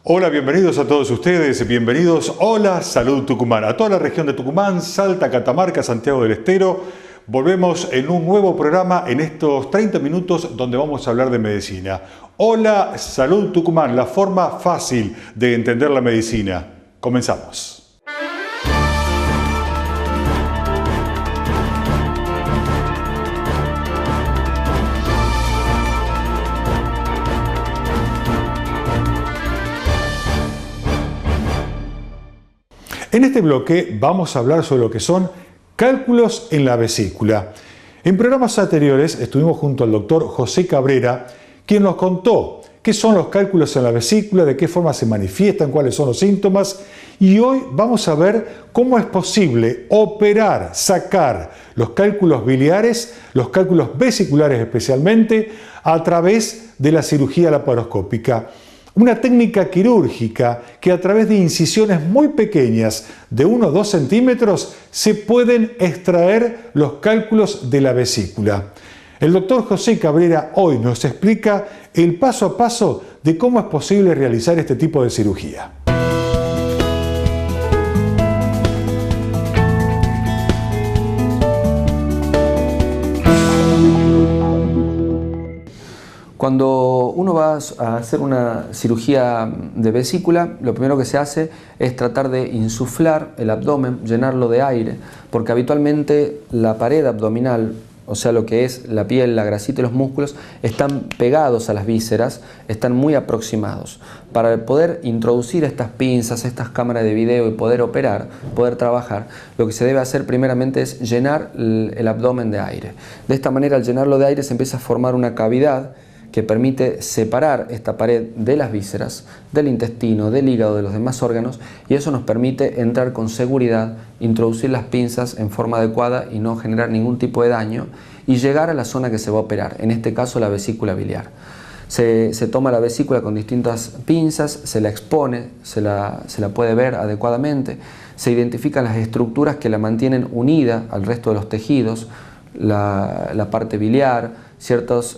Hola, bienvenidos a todos ustedes, bienvenidos, hola, Salud Tucumán, a toda la región de Tucumán, Salta, Catamarca, Santiago del Estero. Volvemos en un nuevo programa en estos 30 minutos donde vamos a hablar de medicina. Hola, Salud Tucumán, la forma fácil de entender la medicina. Comenzamos. En este bloque vamos a hablar sobre lo que son cálculos en la vesícula. En programas anteriores estuvimos junto al doctor José Cabrera, quien nos contó qué son los cálculos en la vesícula, de qué forma se manifiestan, cuáles son los síntomas, y hoy vamos a ver cómo es posible operar, sacar los cálculos biliares, los cálculos vesiculares especialmente, a través de la cirugía laparoscópica. Una técnica quirúrgica que a través de incisiones muy pequeñas de 1 o 2 centímetros se pueden extraer los cálculos de la vesícula. El doctor José Cabrera hoy nos explica el paso a paso de cómo es posible realizar este tipo de cirugía. Cuando uno va a hacer una cirugía de vesícula, lo primero que se hace es tratar de insuflar el abdomen, llenarlo de aire, porque habitualmente la pared abdominal, o sea lo que es la piel, la grasita y los músculos, están pegados a las vísceras, están muy aproximados. Para poder introducir estas pinzas, estas cámaras de video y poder operar, poder trabajar, lo que se debe hacer primeramente es llenar el abdomen de aire. De esta manera, al llenarlo de aire, se empieza a formar una cavidad que permite separar esta pared de las vísceras, del intestino, del hígado, de los demás órganos, y eso nos permite entrar con seguridad, introducir las pinzas en forma adecuada y no generar ningún tipo de daño, y llegar a la zona que se va a operar, en este caso la vesícula biliar. Se toma la vesícula con distintas pinzas, se la expone, se la puede ver adecuadamente, se identifican las estructuras que la mantienen unida al resto de los tejidos, la parte biliar, ciertos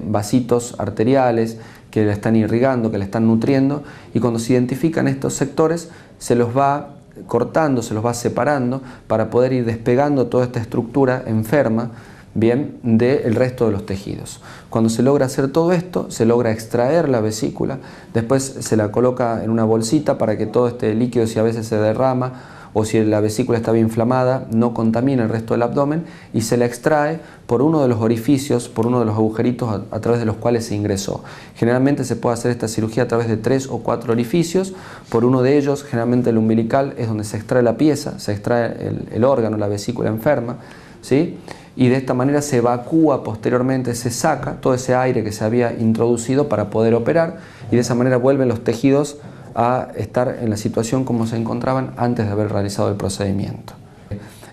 vasitos arteriales que la están irrigando, que la están nutriendo, y cuando se identifican estos sectores se los va cortando, se los va separando para poder ir despegando toda esta estructura enferma, bien, del resto de los tejidos. Cuando se logra hacer todo esto, se logra extraer la vesícula, después se la coloca en una bolsita para que todo este líquido, si a veces se derrama o si la vesícula está bien inflamada, no contamina el resto del abdomen, y se la extrae por uno de los orificios, por uno de los agujeritos a través de los cuales se ingresó. Generalmente se puede hacer esta cirugía a través de 3 o 4 orificios. Por uno de ellos, generalmente el umbilical, es donde se extrae la pieza, se extrae el órgano, la vesícula enferma, ¿sí? Y de esta manera se evacúa posteriormente, se saca todo ese aire que se había introducido para poder operar, y de esa manera vuelven los tejidos a estar en la situación como se encontraban antes de haber realizado el procedimiento.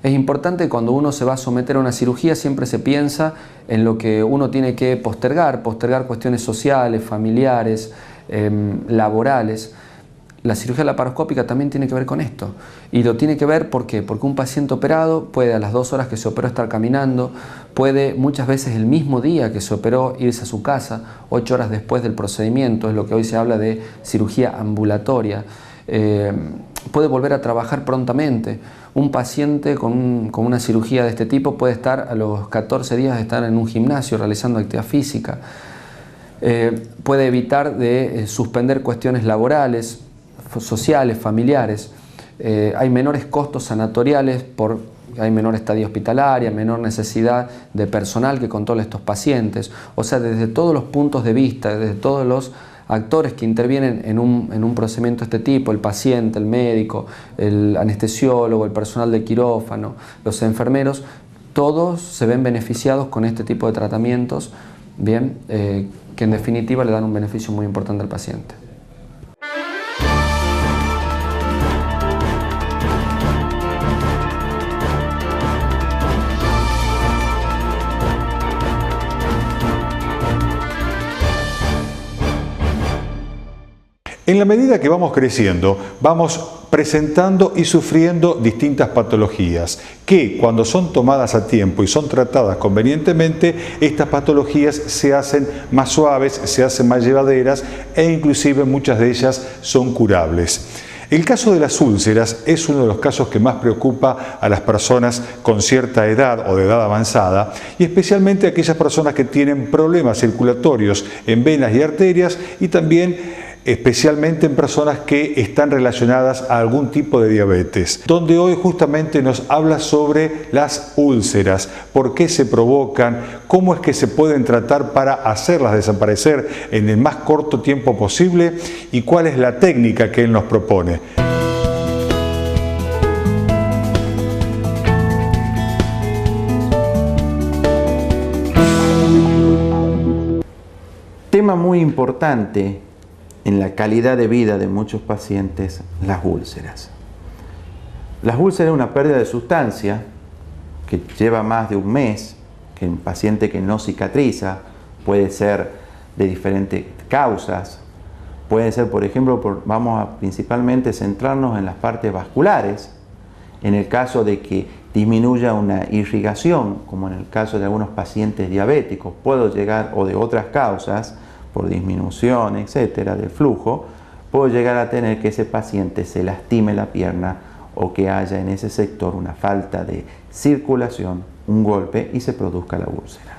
Es importante que cuando uno se va a someter a una cirugía siempre se piensa en lo que uno tiene que postergar cuestiones sociales, familiares, laborales. La cirugía laparoscópica también tiene que ver con esto, y lo tiene que ver ¿por qué? Porque un paciente operado puede a las 2 horas que se operó estar caminando, puede muchas veces el mismo día que se operó irse a su casa, 8 horas después del procedimiento, es lo que hoy se habla de cirugía ambulatoria, puede volver a trabajar prontamente. Un paciente con una cirugía de este tipo puede estar a los 14 días de estar en un gimnasio realizando actividad física, puede evitar de suspender cuestiones laborales, sociales, familiares, hay menores costos sanatoriales hay menor estadía hospitalaria, menor necesidad de personal que controle a estos pacientes. O sea, desde todos los puntos de vista, desde todos los actores que intervienen en un procedimiento de este tipo, el paciente, el médico, el anestesiólogo, el personal de quirófano, los enfermeros, todos se ven beneficiados con este tipo de tratamientos, bien, que en definitiva le dan un beneficio muy importante al paciente. En la medida que vamos creciendo, vamos presentando y sufriendo distintas patologías que, cuando son tomadas a tiempo y son tratadas convenientemente, estas patologías se hacen más suaves, se hacen más llevaderas e inclusive muchas de ellas son curables. El caso de las úlceras es uno de los casos que más preocupa a las personas con cierta edad o de edad avanzada, y especialmente a aquellas personas que tienen problemas circulatorios en venas y arterias, y también especialmente en personas que están relacionadas a algún tipo de diabetes, donde hoy justamente nos habla sobre las úlceras, por qué se provocan, cómo es que se pueden tratar para hacerlas desaparecer en el más corto tiempo posible y cuál es la técnica que él nos propone. Tema muy importante en la calidad de vida de muchos pacientes, las úlceras. Las úlceras es una pérdida de sustancia que lleva más de un mes, que un paciente que no cicatriza, puede ser de diferentes causas, puede ser, por ejemplo, vamos a principalmente centrarnos en las partes vasculares, en el caso de que disminuya una irrigación, como en el caso de algunos pacientes diabéticos, puedo llegar, o de otras causas, por disminución, etcétera, del flujo, puedo llegar a tener que ese paciente se lastime la pierna o que haya en ese sector una falta de circulación, un golpe y se produzca la úlcera.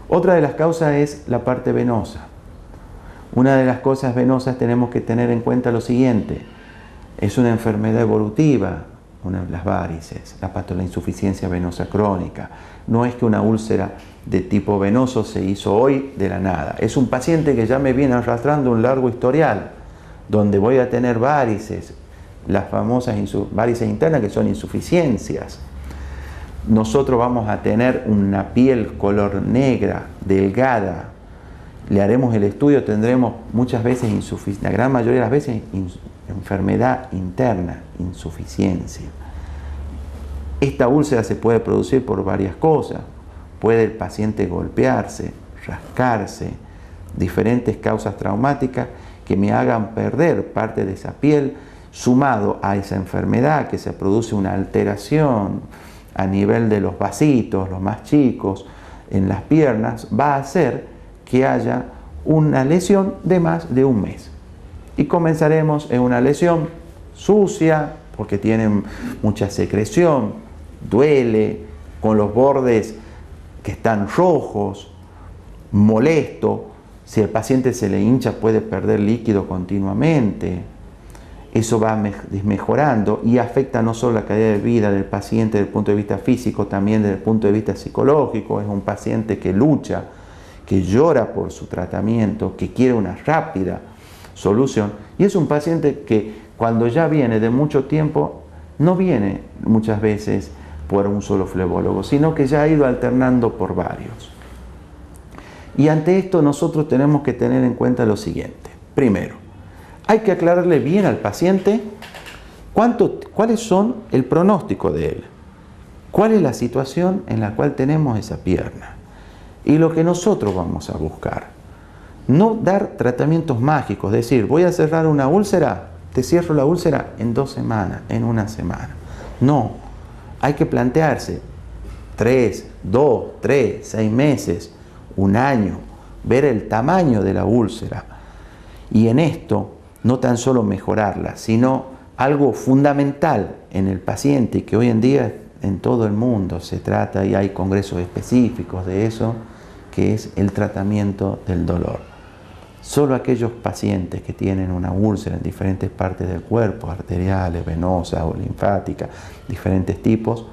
Otra de las causas es la parte venosa. Una de las cosas venosas tenemos que tener en cuenta lo siguiente: es una enfermedad evolutiva, una de las varices, la insuficiencia venosa crónica. No es que una úlcera de tipo venoso se hizo hoy de la nada. Es un paciente que ya me viene arrastrando un largo historial, donde voy a tener varices, las famosas varices internas, que son insuficiencias. Nosotros vamos a tener una piel color negra, delgada. Le haremos el estudio, tendremos muchas veces la gran mayoría de las veces enfermedad interna, insuficiencia. Esta úlcera se puede producir por varias cosas. Puede el paciente golpearse, rascarse, diferentes causas traumáticas que me hagan perder parte de esa piel, sumado a esa enfermedad que se produce una alteración a nivel de los vasitos, los más chicos, en las piernas, va a hacer que haya una lesión de más de un mes. Y comenzaremos en una lesión sucia, porque tiene mucha secreción, duele, con los bordes que están rojos, molesto. Si el paciente se le hincha puede perder líquido continuamente. Eso va desmejorando y afecta no solo la calidad de vida del paciente desde el punto de vista físico, también desde el punto de vista psicológico. Es un paciente que lucha, que llora por su tratamiento, que quiere una rápida solución. Y es un paciente que cuando ya viene de mucho tiempo, no viene muchas veces por un solo flebólogo, sino que ya ha ido alternando por varios. Y ante esto nosotros tenemos que tener en cuenta lo siguiente. Primero, hay que aclararle bien al paciente cuáles son el pronóstico de él, cuál es la situación en la cual tenemos esa pierna y lo que nosotros vamos a buscar. No dar tratamientos mágicos, decir, voy a cerrar una úlcera, te cierro la úlcera en 2 semanas, en 1 semana. No, hay que plantearse 3, 2, 3, 6 meses, 1 año, ver el tamaño de la úlcera y en esto no tan solo mejorarla, sino algo fundamental en el paciente que hoy en día en todo el mundo se trata y hay congresos específicos de eso, que es el tratamiento del dolor. Solo aquellos pacientes que tienen una úlcera en diferentes partes del cuerpo, arteriales, venosas o linfáticas, diferentes tipos,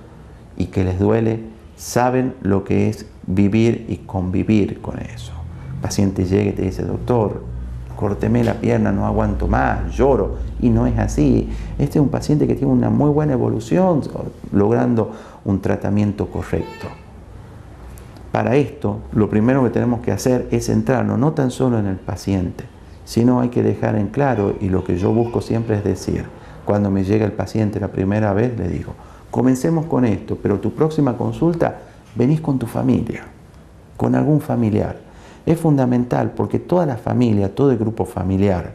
y que les duele, saben lo que es vivir y convivir con eso. El paciente llega y te dice, doctor, córteme la pierna, no aguanto más, lloro, y no es así. Este es un paciente que tiene una muy buena evolución, logrando un tratamiento correcto. Para esto, lo primero que tenemos que hacer es centrarnos no tan solo en el paciente, sino hay que dejar en claro, y lo que yo busco siempre es decir, cuando me llega el paciente la primera vez, le digo, comencemos con esto, pero tu próxima consulta, venís con tu familia, con algún familiar. Es fundamental porque toda la familia, todo el grupo familiar,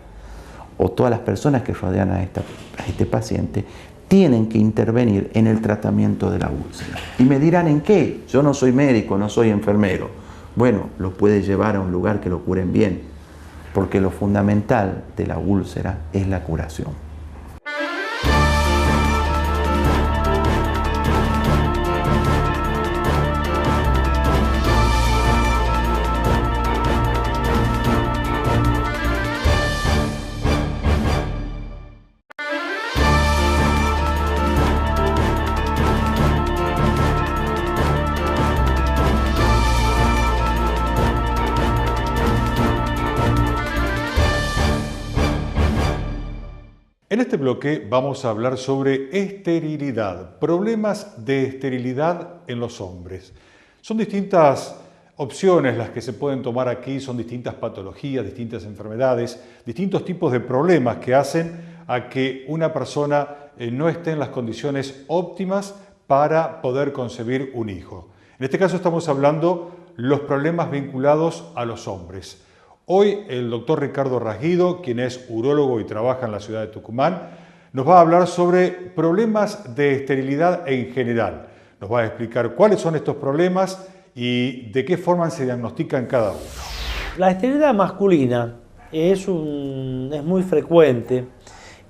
o todas las personas que rodean a este paciente tienen que intervenir en el tratamiento de la úlcera. Y me dirán, ¿en qué? Yo no soy médico, no soy enfermero. Bueno, lo puede llevar a un lugar que lo curen bien, porque lo fundamental de la úlcera es la curación. En este bloque vamos a hablar sobre esterilidad, problemas de esterilidad en los hombres. Son distintas opciones las que se pueden tomar aquí, son distintas patologías, distintas enfermedades, distintos tipos de problemas que hacen a que una persona no esté en las condiciones óptimas para poder concebir un hijo. En este caso estamos hablando de los problemas vinculados a los hombres. Hoy el doctor Ricardo Rasguido, quien es urólogo y trabaja en la ciudad de Tucumán, nos va a hablar sobre problemas de esterilidad en general. Nos va a explicar cuáles son estos problemas y de qué forma se diagnostican cada uno. La esterilidad masculina es muy frecuente.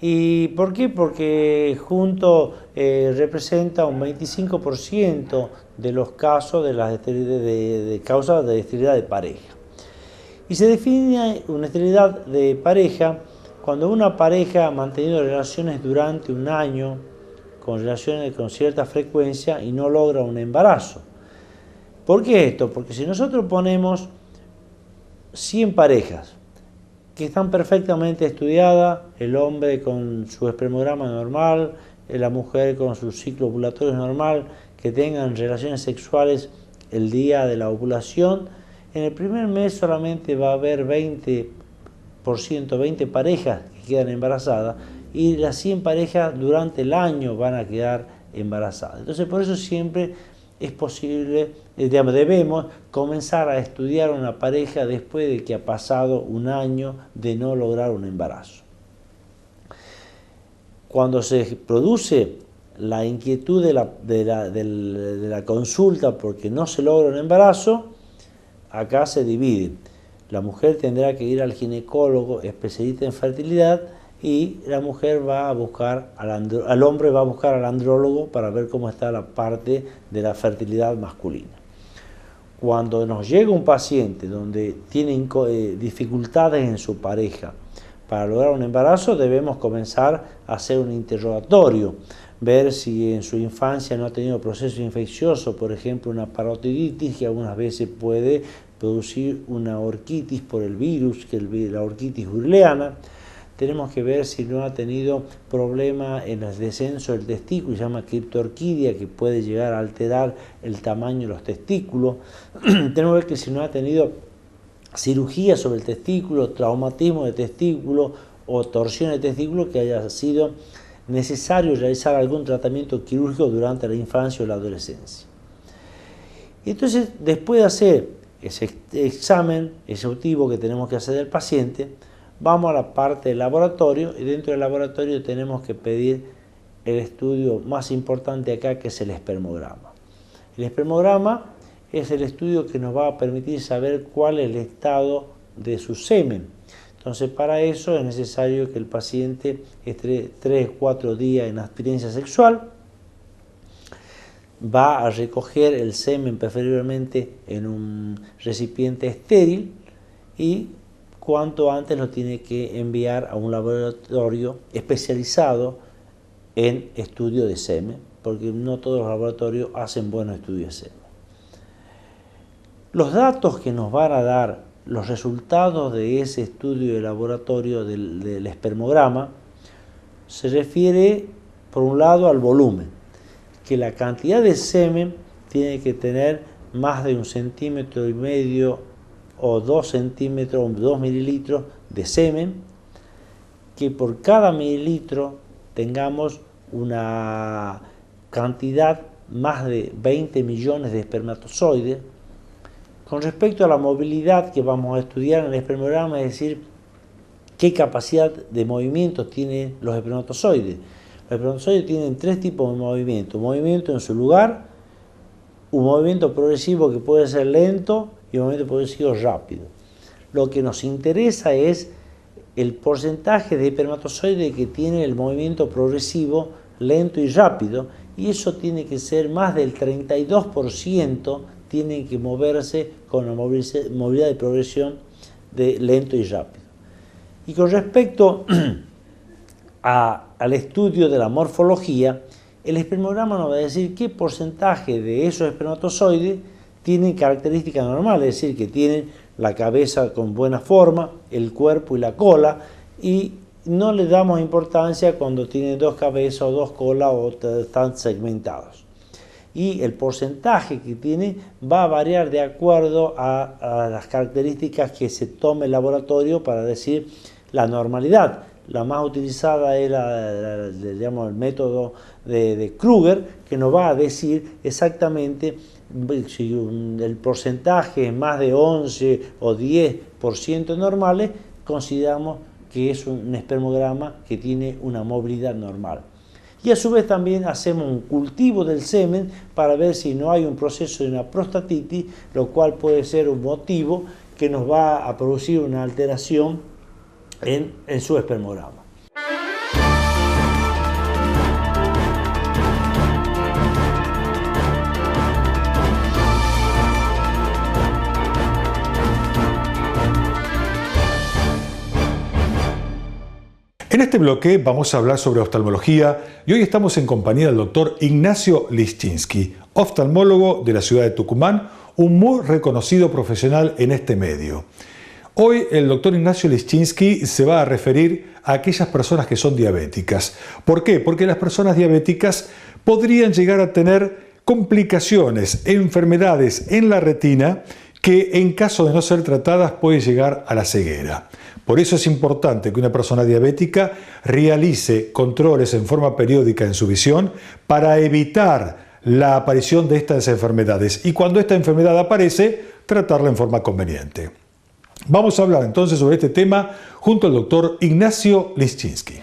¿Y por qué? Porque representa un 25% de los casos de causa de esterilidad de pareja. Y se define una esterilidad de pareja cuando una pareja ha mantenido relaciones durante un año, con relaciones con cierta frecuencia y no logra un embarazo. ¿Por qué esto? Porque si nosotros ponemos 100 parejas que están perfectamente estudiadas, el hombre con su espermograma normal, la mujer con su ciclo ovulatorio normal, que tengan relaciones sexuales el día de la ovulación, en el primer mes solamente va a haber 20 parejas que quedan embarazadas y las 100 parejas durante el año van a quedar embarazadas. Entonces por eso siempre es posible, debemos comenzar a estudiar una pareja después de que ha pasado un año de no lograr un embarazo. Cuando se produce la inquietud de la consulta porque no se logra un embarazo, acá se divide. La mujer tendrá que ir al ginecólogo especialista en fertilidad y la mujer va a buscar al hombre va a buscar al andrólogo para ver cómo está la parte de la fertilidad masculina. Cuando nos llega un paciente donde tiene dificultades en su pareja para lograr un embarazo, debemos comenzar a hacer un interrogatorio, ver si en su infancia no ha tenido proceso infeccioso, por ejemplo una parotiditis, que algunas veces puede producir una orquitis por el virus, que es la orquitis urleana. Tenemos que ver si no ha tenido problema en el descenso del testículo, se llama criptorquidia, que puede llegar a alterar el tamaño de los testículos. Tenemos que ver que si no ha tenido cirugía sobre el testículo, traumatismo de testículo o torsión de testículo, que haya sido necesario realizar algún tratamiento quirúrgico durante la infancia o la adolescencia. Y entonces, después de hacer ese examen exhaustivo que tenemos que hacer del paciente, vamos a la parte del laboratorio y dentro del laboratorio tenemos que pedir el estudio más importante acá, que es el espermograma. El espermograma es el estudio que nos va a permitir saber cuál es el estado de su semen. Entonces, para eso es necesario que el paciente esté 3 o 4 días en abstinencia sexual. Va a recoger el semen preferiblemente en un recipiente estéril y cuanto antes lo tiene que enviar a un laboratorio especializado en estudio de semen, porque no todos los laboratorios hacen buenos estudios de semen. Los datos que nos van a dar los resultados de ese estudio de laboratorio del espermograma se refiere, por un lado, al volumen, que la cantidad de semen tiene que tener más de 1,5 centímetros o 2 centímetros o 2 mililitros de semen, que por cada mililitro tengamos una cantidad más de 20 millones de espermatozoides. Con respecto a la movilidad que vamos a estudiar en el espermograma, es decir, qué capacidad de movimiento tienen los espermatozoides. Los espermatozoides tienen 3 tipos de movimiento: un movimiento en su lugar, un movimiento progresivo que puede ser lento y un movimiento progresivo rápido. Lo que nos interesa es el porcentaje de espermatozoides que tiene el movimiento progresivo lento y rápido, y eso tiene que ser más del 32%, tienen que moverse con la movilidad de progresión de lento y rápido. Y con respecto al estudio de la morfología, el espermograma nos va a decir qué porcentaje de esos espermatozoides tienen características normales, es decir, que tienen la cabeza con buena forma, el cuerpo y la cola, y no le damos importancia cuando tienen 2 cabezas o 2 colas o están segmentados. Y el porcentaje que tiene va a variar de acuerdo a las características que se tome el laboratorio para decir la normalidad. La más utilizada es digamos, el método de Kruger, que nos va a decir exactamente si el porcentaje es más de 11 o 10% normales, consideramos que es un espermograma que tiene una movilidad normal. Y a su vez también hacemos un cultivo del semen para ver si no hay un proceso de una prostatitis, lo cual puede ser un motivo que nos va a producir una alteración en su espermograma. En este bloque vamos a hablar sobre oftalmología y hoy estamos en compañía del doctor Ignacio Liszczynski, oftalmólogo de la ciudad de Tucumán, un muy reconocido profesional en este medio. Hoy el doctor Ignacio Liszczynski se va a referir a aquellas personas que son diabéticas. ¿Por qué? Porque las personas diabéticas podrían llegar a tener complicaciones, enfermedades en la retina que en caso de no ser tratadas puede llegar a la ceguera. Por eso es importante que una persona diabética realice controles en forma periódica en su visión para evitar la aparición de estas enfermedades y cuando esta enfermedad aparece, tratarla en forma conveniente. Vamos a hablar entonces sobre este tema junto al doctor Ignacio Liszczynski.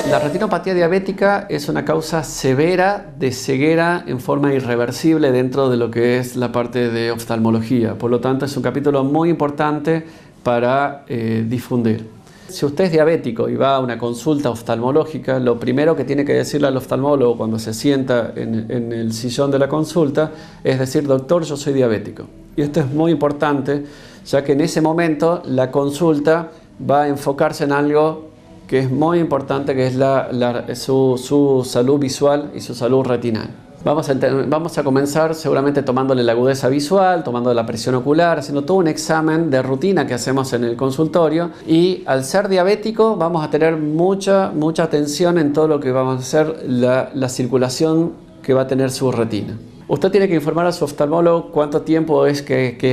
La retinopatía diabética es una causa severa de ceguera en forma irreversible dentro de lo que es la parte de oftalmología. Por lo tanto, es un capítulo muy importante para difundir. Si usted es diabético y va a una consulta oftalmológica, lo primero que tiene que decirle al oftalmólogo cuando se sienta en el sillón de la consulta es decir: doctor, yo soy diabético. Y esto es muy importante, ya que en ese momento la consulta va a enfocarse en algo que es muy importante, que es su salud visual y su salud retinal. Vamos a comenzar seguramente tomándole la agudeza visual, tomando la presión ocular, haciendo todo un examen de rutina que hacemos en el consultorio, y al ser diabético vamos a tener mucha atención en todo lo que vamos a hacer, la circulación que va a tener su retina. Usted tiene que informar a su oftalmólogo cuánto tiempo es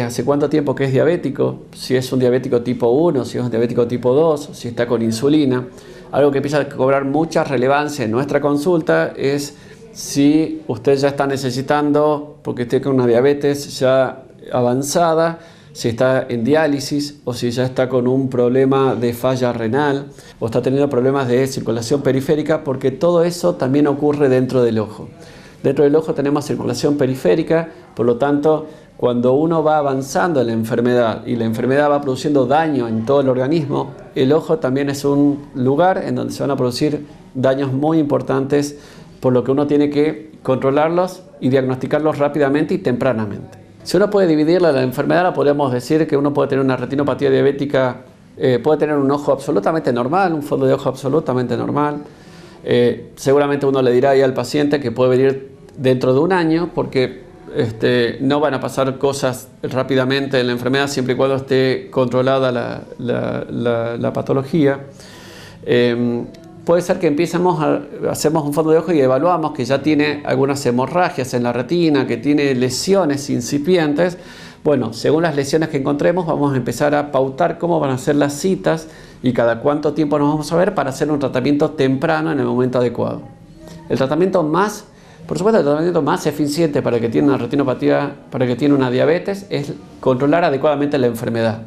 hace cuánto tiempo que es diabético, si es un diabético tipo 1, si es un diabético tipo 2, si está con insulina. Algo que empieza a cobrar mucha relevancia en nuestra consulta es si usted ya está necesitando, porque tiene una diabetes ya avanzada, si está en diálisis o si ya está con un problema de falla renal o está teniendo problemas de circulación periférica, porque todo eso también ocurre dentro del ojo. Dentro del ojo tenemos circulación periférica, por lo tanto, cuando uno va avanzando en la enfermedad y la enfermedad va produciendo daño en todo el organismo, el ojo también es un lugar en donde se van a producir daños muy importantes, por lo que uno tiene que controlarlos y diagnosticarlos rápidamente y tempranamente. Si uno puede dividirla la enfermedad, la podemos decir que uno puede tener una retinopatía diabética, puede tener un ojo absolutamente normal, un fondo de ojo absolutamente normal. Seguramente uno le dirá ahí al paciente que puede venir dentro de un año, porque no van a pasar cosas rápidamente en la enfermedad siempre y cuando esté controlada la patología. Puede ser que hacemos un fondo de ojo y evaluamos que ya tiene algunas hemorragias en la retina, que tiene lesiones incipientes. Bueno, según las lesiones que encontremos, vamos a empezar a pautar cómo van a ser las citas y cada cuánto tiempo nos vamos a ver para hacer un tratamiento temprano en el momento adecuado. El tratamiento más eficiente para que tiene una retinopatía, para que tiene una diabetes, es controlar adecuadamente la enfermedad.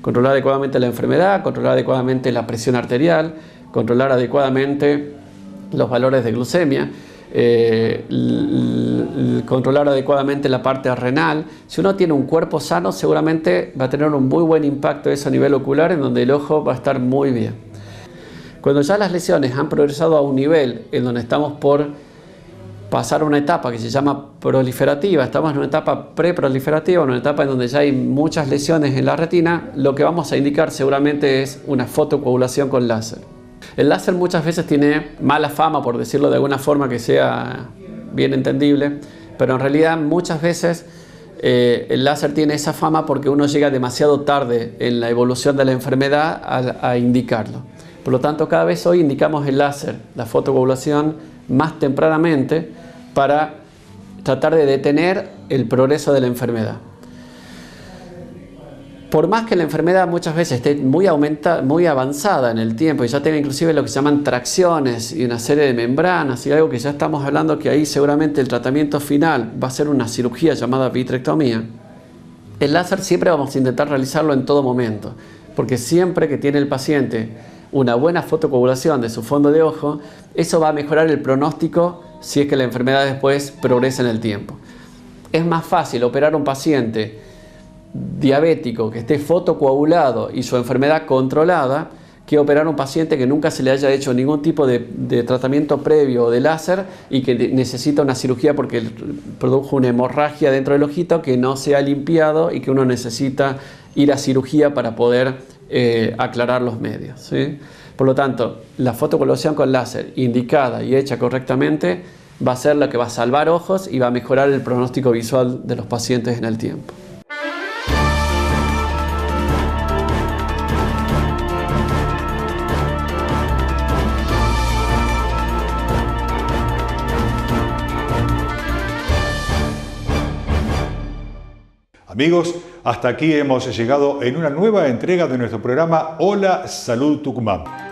controlar adecuadamente la enfermedad, controlar adecuadamente la presión arterial, controlar adecuadamente los valores de glucemia, controlar adecuadamente la parte renal. Si uno tiene un cuerpo sano, seguramente va a tener un muy buen impacto eso a nivel ocular, en donde el ojo va a estar muy bien. Cuando ya las lesiones han progresado a un nivel en donde estamos por pasar a una etapa que se llama proliferativa, estamos en una etapa preproliferativa, una etapa en donde ya hay muchas lesiones en la retina, lo que vamos a indicar seguramente es una fotocoagulación con láser. El láser muchas veces tiene mala fama, por decirlo de alguna forma que sea bien entendible, pero en realidad muchas veces el láser tiene esa fama porque uno llega demasiado tarde en la evolución de la enfermedad a indicarlo. Por lo tanto, cada vez hoy indicamos el láser, la fotocoagulación, más tempranamente para tratar de detener el progreso de la enfermedad. Por más que la enfermedad muchas veces esté muy avanzada en el tiempo y ya tenga inclusive lo que se llaman tracciones y una serie de membranas y algo que ya estamos hablando que ahí seguramente el tratamiento final va a ser una cirugía llamada vitrectomía, el láser siempre vamos a intentar realizarlo en todo momento, porque siempre que tiene el paciente una buena fotocoagulación de su fondo de ojo, eso va a mejorar el pronóstico si es que la enfermedad después progresa en el tiempo. Es más fácil operar a un paciente diabético que esté fotocoagulado y su enfermedad controlada que operar a un paciente que nunca se le haya hecho ningún tipo de tratamiento previo de láser y que necesita una cirugía porque produjo una hemorragia dentro del ojito que no se ha limpiado y que uno necesita ir a cirugía para poder aclarar los medios, ¿sí? Por lo tanto, la fotocoagulación con láser indicada y hecha correctamente va a ser la que va a salvar ojos y va a mejorar el pronóstico visual de los pacientes en el tiempo. Amigos, hasta aquí hemos llegado en una nueva entrega de nuestro programa Hola Salud Tucumán.